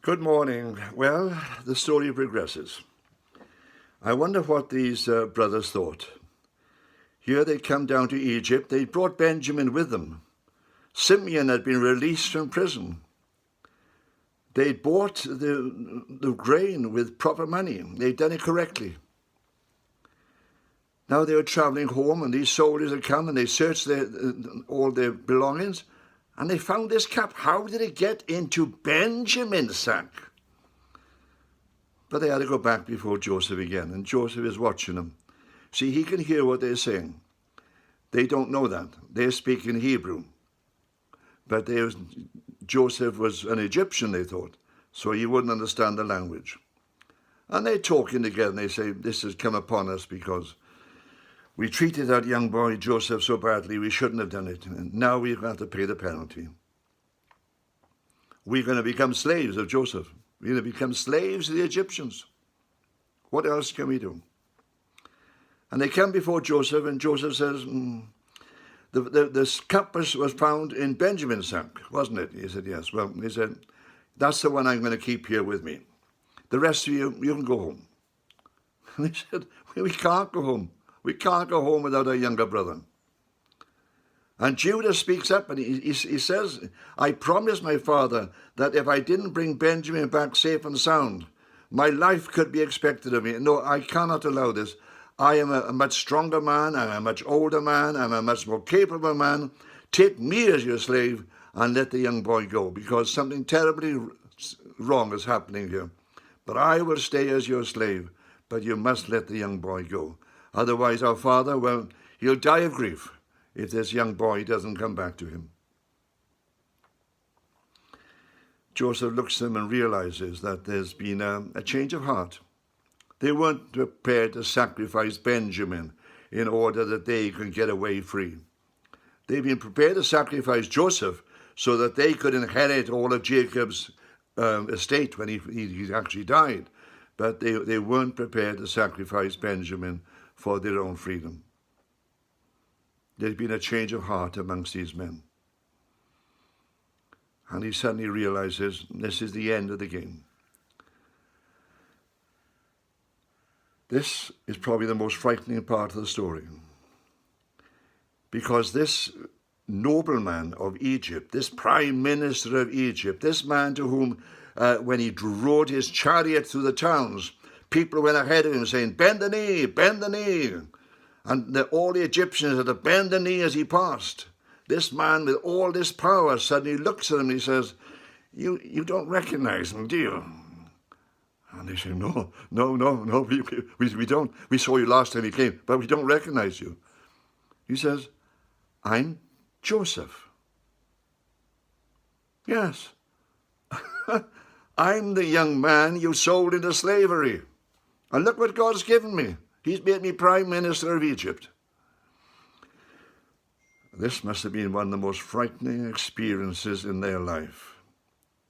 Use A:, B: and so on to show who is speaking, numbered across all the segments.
A: Good morning. Well, the story progresses. I wonder what these brothers thought. Here they'd come down to Egypt. They brought Benjamin with them. Simeon had been released from prison. They'd bought the grain with proper money. They'd done it correctly. Now they were traveling home, and these soldiers had come and they searched all their belongings, and they found this cap. How did it get into Benjamin's sack? But they had to go back before Joseph again, and Joseph is watching them. See, he can hear what they're saying. They don't know that. They're speaking Hebrew. But Joseph was an Egyptian, they thought, so he wouldn't understand the language. And they're talking together, and they say, this has come upon us because we treated that young boy, Joseph, so badly, we shouldn't have done it. And now we're going to have to pay the penalty. We're going to become slaves of Joseph. We're going to become slaves of the Egyptians. What else can we do? And they come before Joseph, and Joseph says, the cup was found in Benjamin's sack, wasn't it? He said, yes. Well, he said, that's the one I'm going to keep here with me. The rest of you, you can go home. And they said, we can't go home. We can't go home without our younger brother. And Judah speaks up and he says, I promised my father that if I didn't bring Benjamin back safe and sound, my life could be expected of me. No, I cannot allow this. I am a much stronger man. I'm a much older man. I'm a much more capable man. Take me as your slave and let the young boy go, because something terribly wrong is happening here. But I will stay as your slave, but you must let the young boy go. Otherwise, our father, well, he'll die of grief if this young boy doesn't come back to him. Joseph looks at them and realizes that there's been a change of heart. They weren't prepared to sacrifice Benjamin in order that they could get away free. They've been prepared to sacrifice Joseph so that they could inherit all of Jacob's estate when he actually died. But they weren't prepared to sacrifice Benjamin for their own freedom. There's been a change of heart amongst these men. And he suddenly realizes this is the end of the game. This is probably the most frightening part of the story. Because this nobleman of Egypt, this prime minister of Egypt, this man to whom, when he rode his chariot through the towns, people went ahead of him saying, bend the knee, bend the knee. And all the Egyptians had to bend the knee as he passed. This man with all this power suddenly looks at him and he says, you don't recognize him, do you? And they say, no, we don't. We saw you last time you came, but we don't recognize you. He says, I'm Joseph. Yes. I'm the young man you sold into slavery. And look what God's given me. He's made me Prime Minister of Egypt. This must have been one of the most frightening experiences in their life.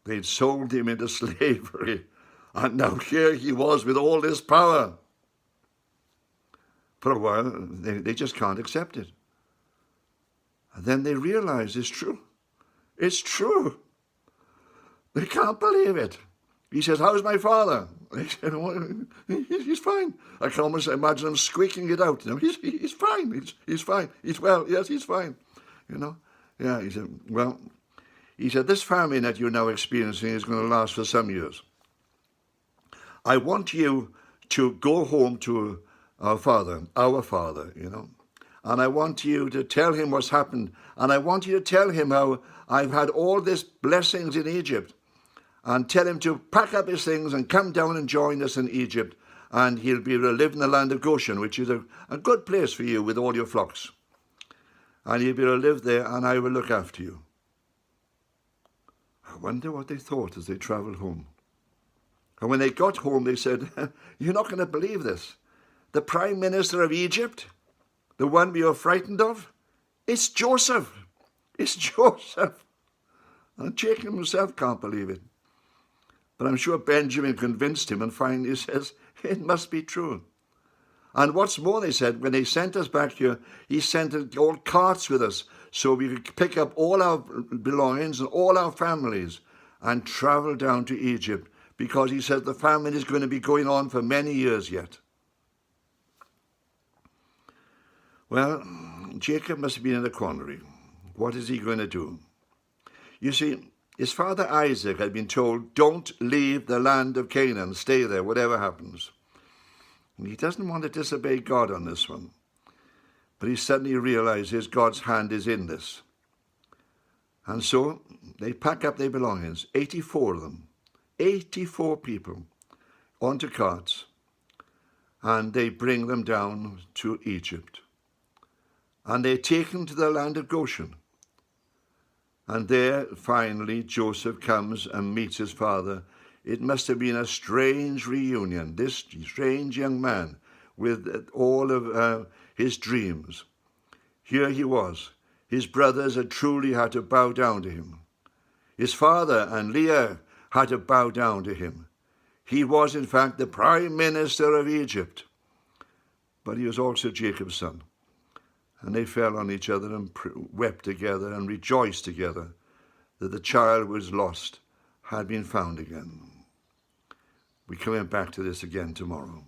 A: They'd sold him into slavery, and now here he was with all this power. For a while, they just can't accept it. And then they realize it's true. It's true. They can't believe it. He says, how's my father? They said, well, he's fine. I can almost imagine him squeaking it out. You know, he's fine. He's fine. He's well. Yes, he's fine. You know? Yeah, he said, well, this famine that you're now experiencing is going to last for some years. I want you to go home to our father, you know. And I want you to tell him what's happened. And I want you to tell him how I've had all these blessings in Egypt. And tell him to pack up his things and come down and join us in Egypt. And he'll be able to live in the land of Goshen, which is a good place for you with all your flocks. And he'll be able to live there, and I will look after you. I wonder what they thought as they travelled home. And when they got home, they said, you're not going to believe this. The Prime Minister of Egypt, the one we were frightened of, it's Joseph. It's Joseph. And Jacob himself can't believe it. But I'm sure Benjamin convinced him and finally says, it must be true. And what's more, they said, when they sent us back here, he sent all carts with us so we could pick up all our belongings and all our families and travel down to Egypt, because he said the famine is going to be going on for many years yet. Well, Jacob must have been in a quandary. What is he going to do? You see, his father Isaac had been told, don't leave the land of Canaan, stay there, whatever happens. And he doesn't want to disobey God on this one. But he suddenly realizes God's hand is in this. And so they pack up their belongings, 84 of them, 84 people, onto carts, and they bring them down to Egypt. And they're taken to the land of Goshen. And there, finally, Joseph comes and meets his father. It must have been a strange reunion, this strange young man with all of his dreams. Here he was. His brothers had truly had to bow down to him. His father and Leah had to bow down to him. He was, in fact, the prime minister of Egypt. But he was also Jacob's son. And they fell on each other and wept together and rejoiced together that the child who was lost had been found again. We're coming back to this again tomorrow.